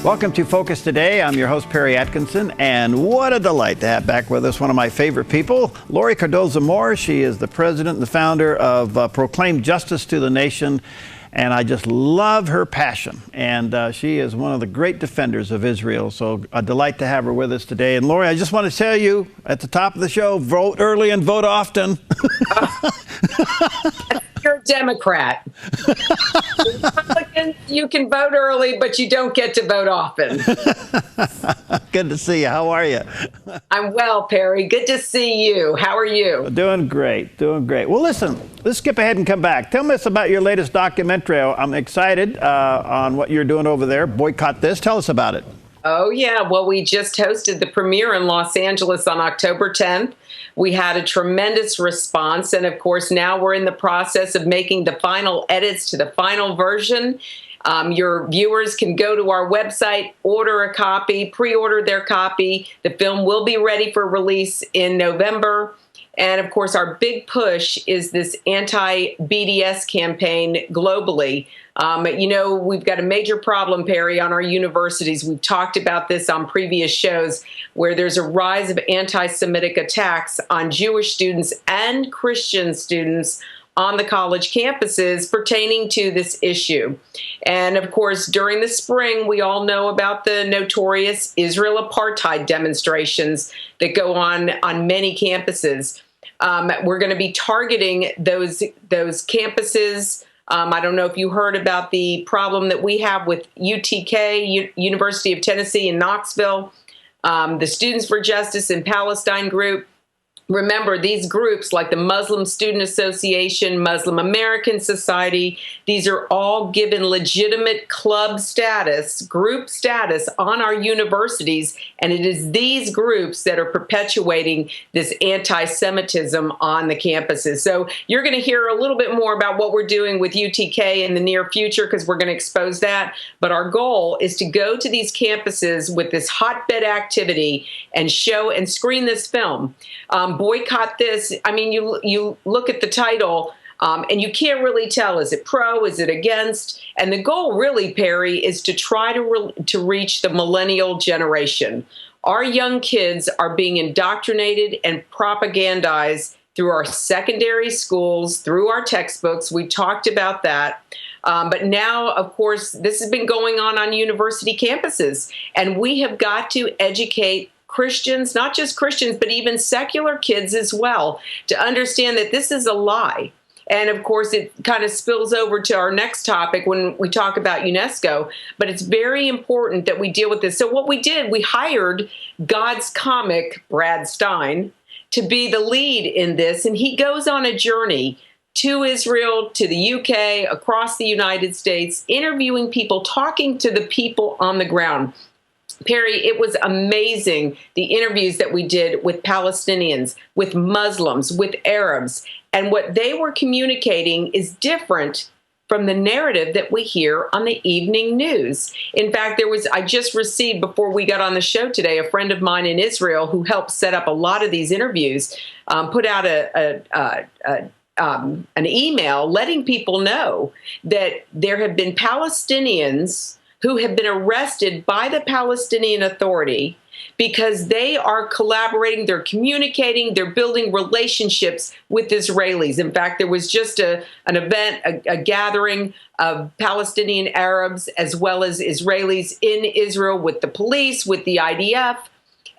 Welcome to Focus Today. I'm your host, Perry Atkinson, and what a delight to have back with us one of my favorite people, Laurie Cardoza-Moore. She is the president and the founder of Proclaim Justice to the Nation, and I just love her passion. And she is one of the great defenders of Israel, so a delight to have her with us today. And Laurie, I just want to tell you at the top of the show, vote early and vote often. You're a Democrat. Republican, you can vote early, but you don't get to vote often. Good to see you. How are you? I'm well, Perry. Good to see you. How are you? Doing great. Doing great. Well, listen, let's skip ahead and come back. Tell us about your latest documentary. I'm excited on what you're doing over there. Boycott This. Tell us about it. Oh, yeah. Well, we just hosted the premiere in Los Angeles on October 10th. We had a tremendous response. And of course, now we're in the process of making the final edits to the final version. Your viewers can go to our website, order a copy, pre-order their copy. The film will be ready for release in November. And of course, our big push is this anti-BDS campaign globally. We've got a major problem, Perry, on our universities. We've talked about this on previous shows, where there's a rise of anti-Semitic attacks on Jewish students and Christian students on the college campuses pertaining to this issue. And of course, during the spring, we all know about the notorious Israel apartheid demonstrations that go on many campuses. We're going to be targeting those campuses. I don't know if you heard about the problem that we have with UTK, University of Tennessee in Knoxville, the Students for Justice in Palestine group. Remember, these groups like the Muslim Student Association, Muslim American Society, these are all given legitimate club status, group status on our universities, and it is these groups that are perpetuating this anti-Semitism on the campuses. So you're going to hear a little bit more about what we're doing with UTK in the near future, because we're going to expose that. But our goal is to go to these campuses with this hotbed activity and show and screen this film. Boycott This. I mean, you look at the title and you can't really tell, is it pro, is it against? And the goal really, Perry, is to try to reach the millennial generation. Our young kids are being indoctrinated and propagandized through our secondary schools, through our textbooks. We talked about that. But now, of course, this has been going on university campuses, and we have got to educate Christians, not just Christians, but even secular kids as well, to understand that this is a lie. And of course, it kind of spills over to our next topic when we talk about UNESCO, but it's very important that we deal with this. So what we did, we hired God's comic, Brad Stein, to be the lead in this. And he goes on a journey to Israel, to the UK, across the United States, interviewing people, talking to the people on the ground. Perry, it was amazing, the interviews that we did with Palestinians, with Muslims, with Arabs. And what they were communicating is different from the narrative that we hear on the evening news. In fact, I just received, before we got on the show today, a friend of mine in Israel who helped set up a lot of these interviews, put out an email letting people know that there have been Palestinians who have been arrested by the Palestinian Authority because they are collaborating, they're communicating, they're building relationships with Israelis. In fact, there was just an event, a gathering of Palestinian Arabs as well as Israelis in Israel with the police, with the IDF.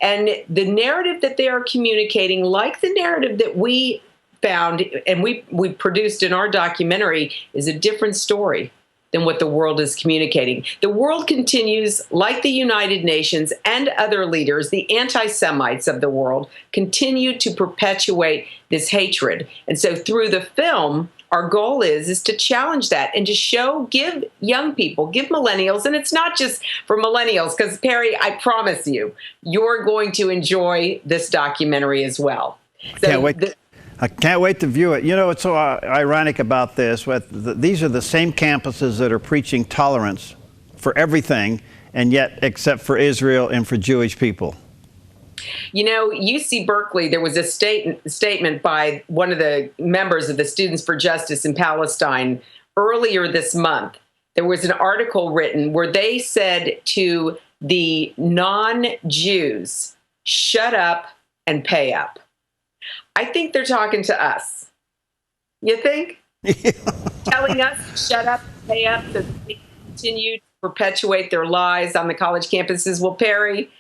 And the narrative that they are communicating, like the narrative that we found and we produced in our documentary, is a different story than what the world is communicating. The world continues, like the United Nations and other leaders, the anti-Semites of the world, continue to perpetuate this hatred. And so through the film, our goal is to challenge that and to give young people, give millennials, and it's not just for millennials, because Perry, I promise you, you're going to enjoy this documentary as well. So can't wait. I can't wait to view it. You know, what's so ironic about this? These are the same campuses that are preaching tolerance for everything, and yet except for Israel and for Jewish people. You know, UC Berkeley, there was a statement by one of the members of the Students for Justice in Palestine earlier this month. there was an article written where they said to the non-Jews, shut up and pay up. I think they're talking to us. You think? Yeah. Telling us to shut up and pay up so that they continue to perpetuate their lies on the college campuses. Well, Perry,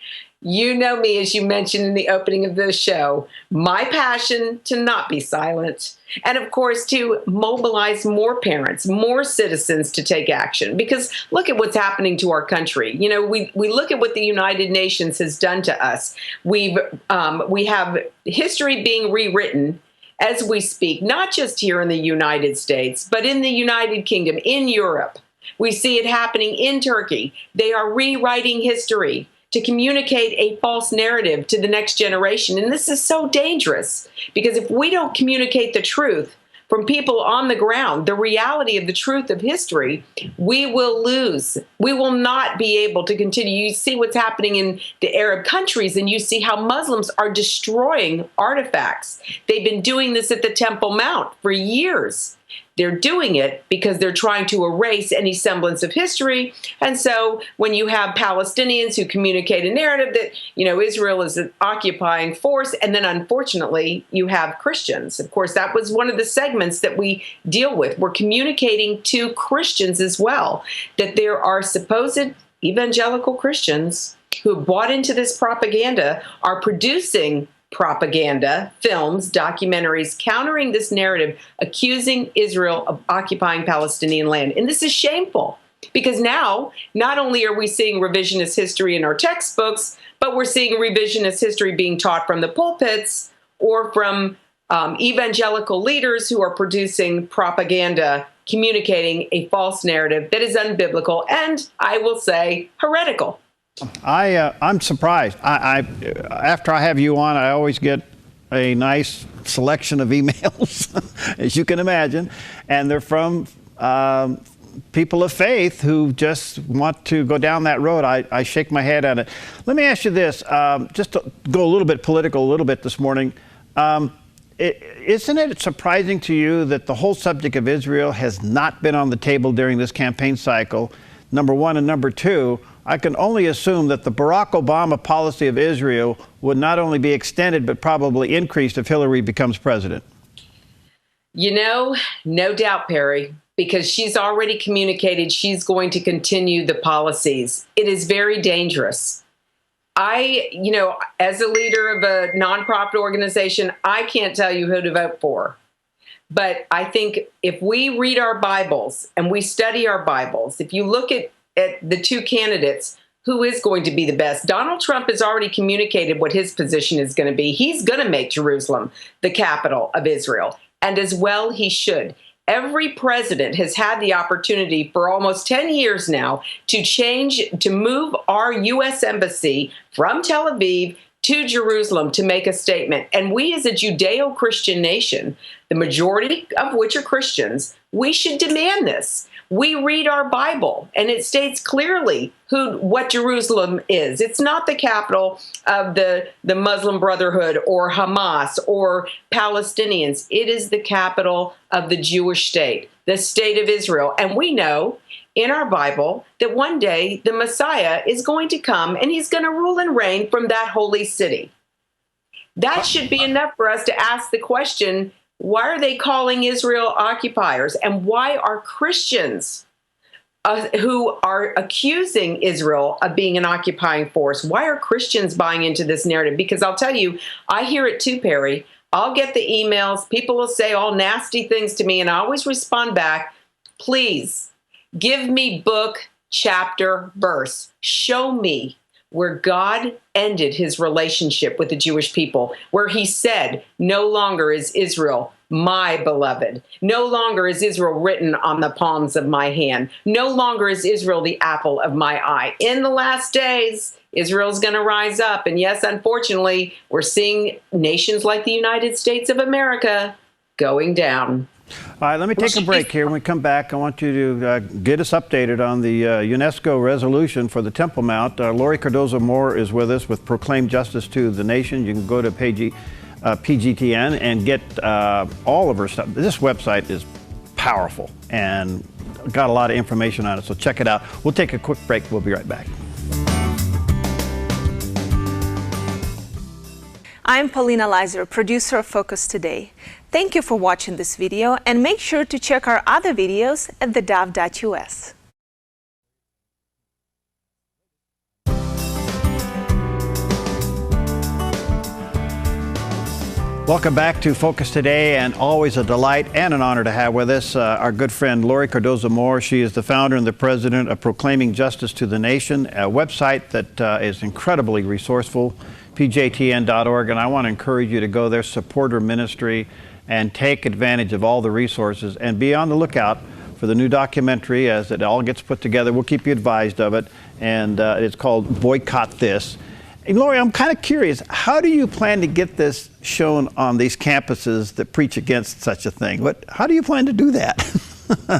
you know me, as you mentioned in the opening of the show, my passion to not be silent. And of course, to mobilize more parents, more citizens to take action. Because look at what's happening to our country. You know, we look at what the United Nations has done to us. We have history being rewritten as we speak, not just here in the United States, but in the United Kingdom, in Europe. We see it happening in Turkey. They are rewriting history to communicate a false narrative to the next generation. And this is so dangerous because if we don't communicate the truth from people on the ground, the reality of the truth of history, we will lose. We will not be able to continue. You see what's happening in the Arab countries, and you see how Muslims are destroying artifacts. They've been doing this at the Temple Mount for years. They're doing it because they're trying to erase any semblance of history. And so when you have Palestinians who communicate a narrative that, you know, Israel is an occupying force, and then unfortunately you have Christians. Of course, that was one of the segments that we deal with. We're communicating to Christians as well, that there are supposed evangelical Christians who have bought into this propaganda, are producing propaganda, films, documentaries, countering this narrative, accusing Israel of occupying Palestinian land. And this is shameful because now not only are we seeing revisionist history in our textbooks, but we're seeing revisionist history being taught from the pulpits or from evangelical leaders who are producing propaganda, communicating a false narrative that is unbiblical and, I will say, heretical. I'm surprised. After I have you on, I always get a nice selection of emails, as you can imagine, and they're from people of faith who just want to go down that road. I shake my head at it. Let me ask you this, just to go a little bit political a little bit this morning. Isn't it surprising to you that the whole subject of Israel has not been on the table during this campaign cycle, number one, and number two, I can only assume that the Barack Obama policy of Israel would not only be extended, but probably increased if Hillary becomes president. You know, no doubt, Perry, because she's already communicated she's going to continue the policies. It is very dangerous. You know, as a leader of a nonprofit organization, I can't tell you who to vote for. But I think if we read our Bibles and we study our Bibles, if you look at the two candidates, who is going to be the best? Donald Trump has already communicated what his position is going to be. He's going to make Jerusalem the capital of Israel, and as well he should. Every president has had the opportunity for almost 10 years now to move our U.S. embassy from Tel Aviv to Jerusalem to make a statement. And we as a Judeo-Christian nation, the majority of which are Christians, we should demand this. We read our Bible, and it states clearly what Jerusalem is. It's not the capital of the Muslim Brotherhood or Hamas or Palestinians. It is the capital of the Jewish state, the state of Israel. And we know in our Bible that one day the Messiah is going to come, and he's going to rule and reign from that holy city. That should be enough for us to ask the question, why are they calling Israel occupiers? And why are Christians who are accusing Israel of being an occupying force, why are Christians buying into this narrative? Because I'll tell you, I hear it too, Perry. I'll get the emails. People will say all nasty things to me, and I always respond back, please give me book, chapter, verse. Show me where God ended his relationship with the Jewish people, where he said, no longer is Israel my beloved. No longer is Israel written on the palms of my hand. No longer is Israel the apple of my eye. In the last days, Israel's going to rise up. And yes, unfortunately, we're seeing nations like the United States of America going down. All right, let me take a break here. When we come back, I want you to get us updated on the UNESCO resolution for the Temple Mount. Laurie Cardoza-Moore is with us with Proclaim Justice to the Nation. You can go to PJTN and get all of her stuff. This website is powerful, and got a lot of information on it, so check it out. We'll take a quick break. We'll be right back. I'm Paulina Leiser, producer of Focus Today. Thank you for watching this video, and make sure to check our other videos at theDove.us. Welcome back to Focus Today, and always a delight and an honor to have with us our good friend Laurie Cardoza-Moore. She is the founder and the president of Proclaiming Justice to the Nation, a website that is incredibly resourceful, PJTN.org, and I want to encourage you to go there, support her ministry, and take advantage of all the resources, and be on the lookout for the new documentary as it all gets put together. We'll keep you advised of it, and it's called Boycott This. And Laurie, I'm kind of curious, how do you plan to get this shown on these campuses that preach against such a thing? How do you plan to do that?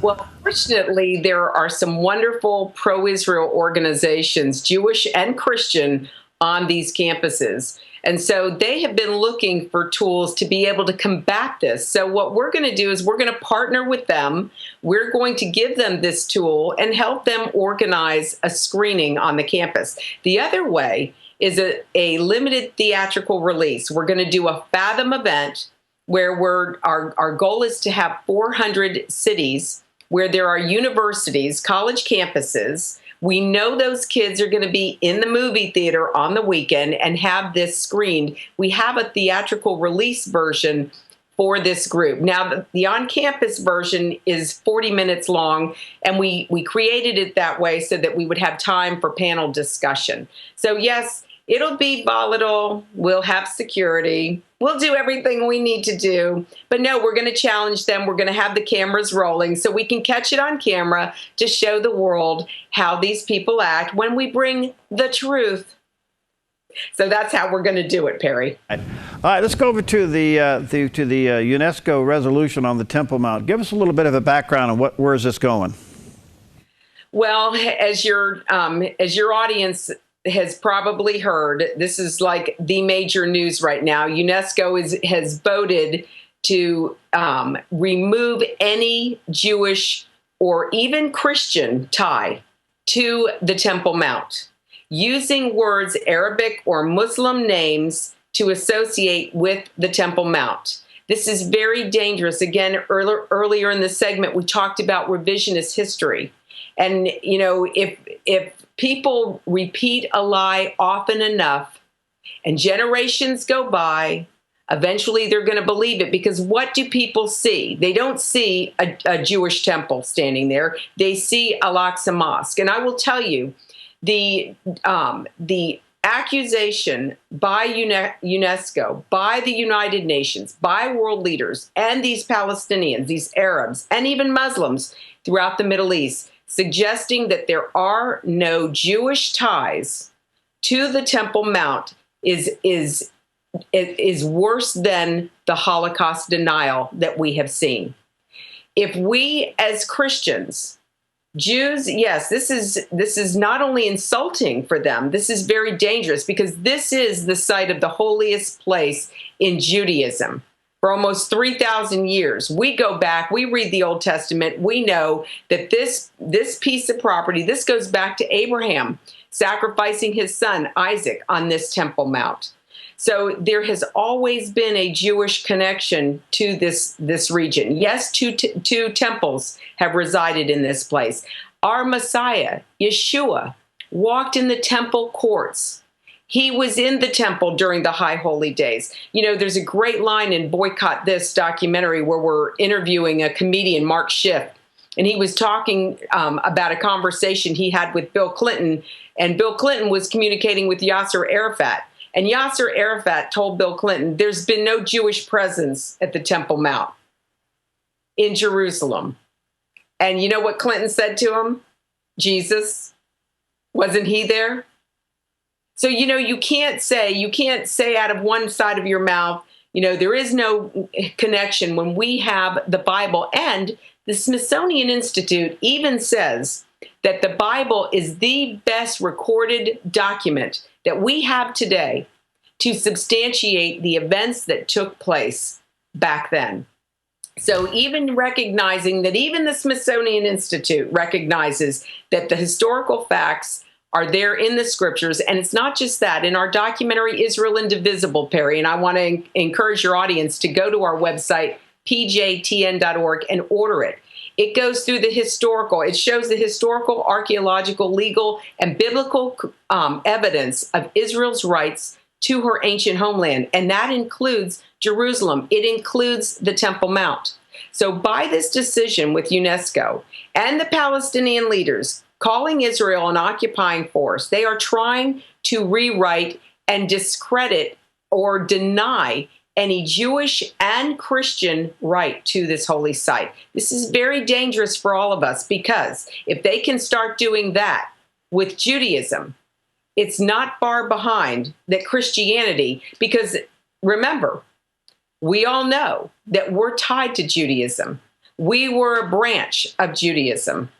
Well, fortunately, there are some wonderful pro-Israel organizations, Jewish and Christian, on these campuses. And so they have been looking for tools to be able to combat this. So what we're going to do is we're going to partner with them. We're going to give them this tool and help them organize a screening on the campus. The other way is a limited theatrical release. We're going to do a Fathom event where our goal is to have 400 cities where there are universities, college campuses. We know those kids are going to be in the movie theater on the weekend and have this screened. We have a theatrical release version for this group. Now, the on-campus version is 40 minutes long, and we created it that way so that we would have time for panel discussion. So yes, it'll be volatile. We'll have security. We'll do everything we need to do. But no, we're going to challenge them. We're going to have the cameras rolling so we can catch it on camera to show the world how these people act when we bring the truth. So that's how we're going to do it, Perry. All right, let's go over to the UNESCO resolution on the Temple Mount. Give us a little bit of a background on where is this going? Well, as your audience has probably heard, this is like the major news right now. UNESCO has voted to remove any Jewish or even Christian tie to the Temple Mount, using words Arabic or Muslim names to associate with the Temple Mount. This is very dangerous. Again, earlier in the segment, we talked about revisionist history. And, you know, if people repeat a lie often enough and generations go by, eventually they're going to believe it, because what do people see? They don't see a Jewish temple standing there. They see Al-Aqsa Mosque. And I will tell you, the accusation by UNESCO, by the United Nations, by world leaders, and these Palestinians, these Arabs, and even Muslims throughout the Middle East, suggesting that there are no Jewish ties to the Temple Mount is worse than the Holocaust denial that we have seen. If we as Christians, Jews, yes, this is not only insulting for them, this is very dangerous, because this is the site of the holiest place in Judaism. For almost 3,000 years, we go back, we read the Old Testament, we know that this piece of property, this goes back to Abraham sacrificing his son Isaac on this Temple Mount. So there has always been a Jewish connection to this region. Yes, two temples have resided in this place. Our Messiah, Yeshua, walked in the temple courts. He was in the temple during the High Holy Days. You know, there's a great line in Boycott This documentary where we're interviewing a comedian, Mark Schiff, and he was talking about a conversation he had with Bill Clinton, and Bill Clinton was communicating with Yasser Arafat. And Yasser Arafat told Bill Clinton, there's been no Jewish presence at the Temple Mount in Jerusalem. And you know what Clinton said to him? Jesus, wasn't he there? So, you know, you can't say out of one side of your mouth, you know, there is no connection when we have the Bible. And the Smithsonian Institute even says that the Bible is the best recorded document that we have today to substantiate the events that took place back then. So even recognizing that even the Smithsonian Institute recognizes that the historical facts are there in the scriptures. And it's not just that. In our documentary, Israel Indivisible, Perry, and I want to encourage your audience to go to our website, PJTN.org, and order it. It goes through the historical. It shows the historical, archaeological, legal, and biblical evidence of Israel's rights to her ancient homeland. And that includes Jerusalem. It includes the Temple Mount. So by this decision with UNESCO and the Palestinian leaders calling Israel an occupying force, they are trying to rewrite and discredit or deny any Jewish and Christian right to this holy site. This is very dangerous for all of us, because if they can start doing that with Judaism, it's not far behind that Christianity, because remember, we all know that we're tied to Judaism. We were a branch of Judaism.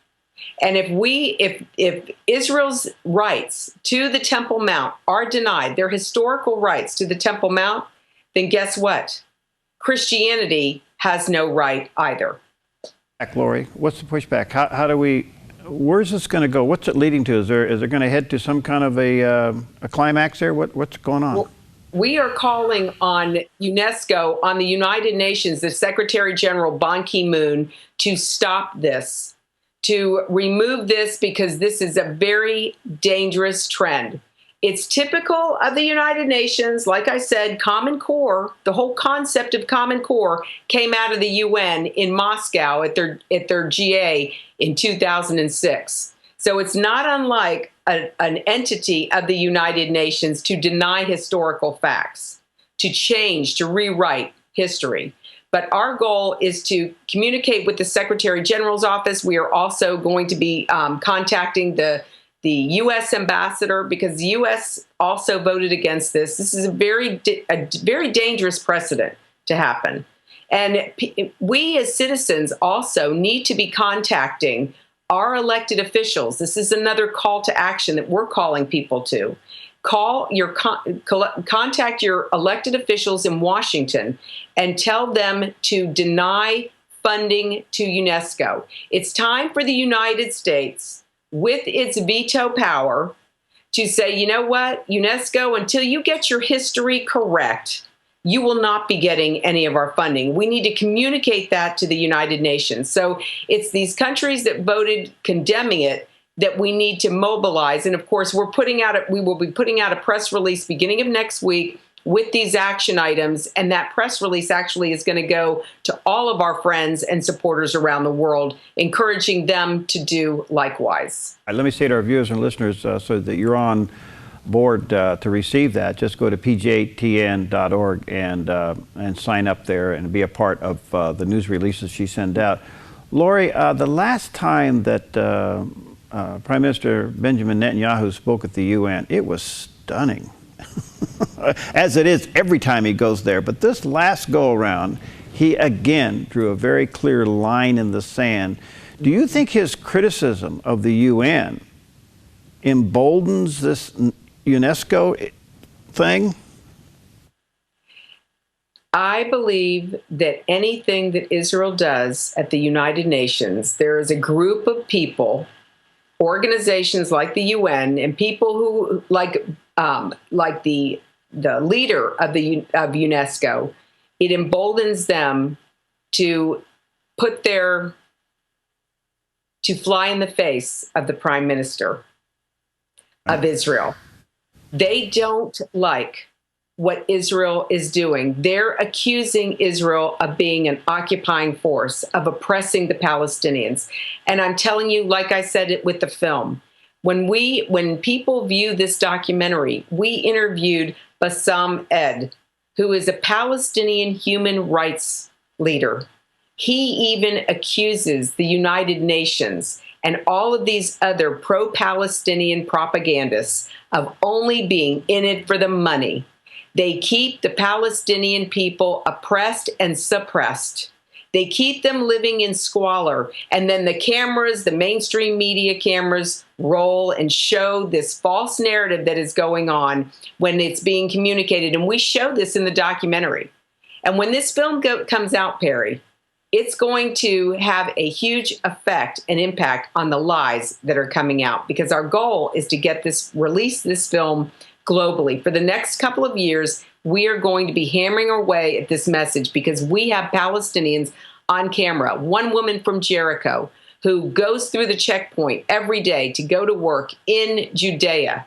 And if Israel's rights to the Temple Mount are denied, their historical rights to the Temple Mount, then guess what? Christianity has no right either. Laurie, what's the pushback? How do we, where's this going to go? What's it leading to? Is it going to head to some kind of a climax there? What's going on? Well, we are calling on UNESCO, on the United Nations, the Secretary General Ban Ki-moon, to stop this, to remove this, because this is a very dangerous trend. It's typical of the United Nations. Like I said, Common Core, the whole concept of Common Core came out of the UN in Moscow at their GA in 2006. So it's not unlike an entity of the United Nations to deny historical facts, to change, to rewrite history. But our goal is to communicate with the Secretary General's office. We are also going to be contacting the U.S. ambassador, because the U.S. also voted against this. This is a very dangerous precedent to happen. And we as citizens also need to be contacting our elected officials. This is another call to action that we're calling people to. Contact your elected officials in Washington and tell them to deny funding to UNESCO. It's time for the United States, with its veto power, to say, you know what, UNESCO, until you get your history correct, you will not be getting any of our funding. We need to communicate that to the United Nations. So it's these countries that voted condemning it that we need to mobilize. And of course, we will be putting out a press release beginning of next week with these action items. And that press release actually is going to go to all of our friends and supporters around the world, encouraging them to do likewise. Let me say to our viewers and listeners, so that you're on board to receive that, just go to pjtn.org and sign up there and be a part of the news releases she sends out. Laurie, the last time that Prime Minister Benjamin Netanyahu spoke at the UN, it was stunning, as it is every time he goes there. But this last go-around, he again drew a very clear line in the sand. Do you think his criticism of the UN emboldens this UNESCO thing? I believe that anything that Israel does at the United Nations, there is a group of people, organizations like the UN, and people who like the leader of UNESCO. It emboldens them to fly in the face of the Prime Minister of Israel. They don't like what Israel is doing. They're accusing Israel of being an occupying force, of oppressing the Palestinians. And I'm telling you, like I said it with the film, when people view this documentary, we interviewed Bassam Ed, who is a Palestinian human rights leader. He even accuses the United Nations and all of these other pro-Palestinian propagandists of only being in it for the money. They keep the Palestinian people oppressed and suppressed. They keep them living in squalor. And then the cameras, the mainstream media cameras, roll and show this false narrative that is going on when it's being communicated. And we show this in the documentary. And when this film comes out, Perry, it's going to have a huge effect and impact on the lies that are coming out, because our goal is to release this film globally. For the next couple of years, we are going to be hammering away at this message, because we have Palestinians on camera. One woman from Jericho who goes through the checkpoint every day to go to work in Judea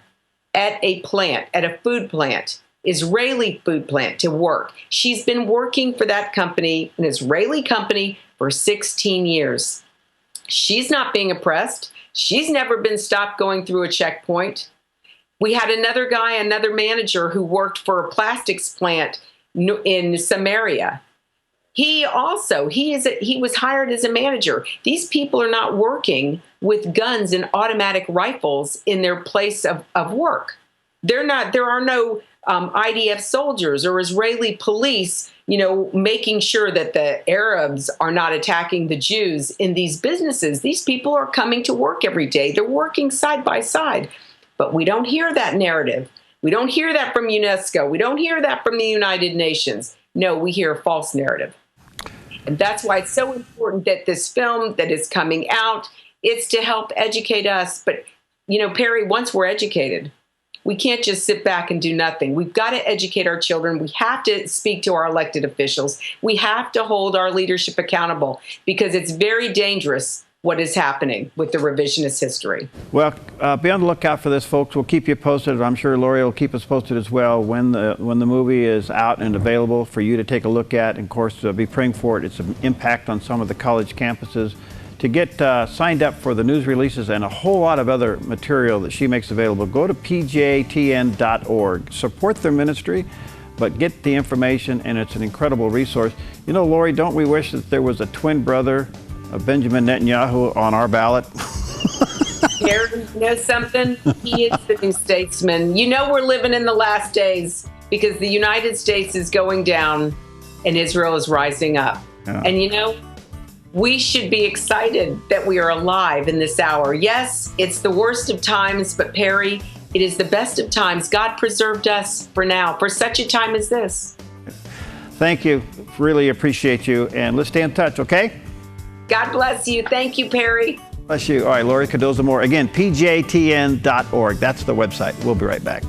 at a plant, at a food plant, Israeli food plant, to work. She's been working for that company, an Israeli company, for 16 years. She's not being oppressed. She's never been stopped going through a checkpoint. We had another guy, another manager who worked for a plastics plant in Samaria. He was hired as a manager. These people are not working with guns and automatic rifles in their place of work. There are no IDF soldiers or Israeli police, making sure that the Arabs are not attacking the Jews in these businesses. These people are coming to work every day. They're working side by side. But we don't hear that narrative. We don't hear that from UNESCO. We don't hear that from the United Nations. No, we hear a false narrative. And that's why it's so important that this film that is coming out, it's to help educate us. But, Perry, once we're educated, we can't just sit back and do nothing. We've got to educate our children. We have to speak to our elected officials. We have to hold our leadership accountable, because it's very dangerous what is happening with the revisionist history. Well, be on the lookout for this, folks. We'll keep you posted. I'm sure Laurie will keep us posted as well when the movie is out and available for you to take a look at. And of course, be praying for it. It's an impact on some of the college campuses. To get signed up for the news releases and a whole lot of other material that she makes available, go to PJTN.org. Support their ministry, but get the information, and it's an incredible resource. Laurie, don't we wish that there was a twin brother of Benjamin Netanyahu on our ballot? Aaron, you know something? He is the new statesman. We're living in the last days, because the United States is going down and Israel is rising up. Yeah. And we should be excited that we are alive in this hour. Yes, it's the worst of times, but Perry, it is the best of times. God preserved us for now, for such a time as this. Thank you. Really appreciate you. And let's stay in touch, okay? God bless you. Thank you, Perry. Bless you. All right, Laurie Cardoza-Moore. Again, PJTN.org. That's the website. We'll be right back.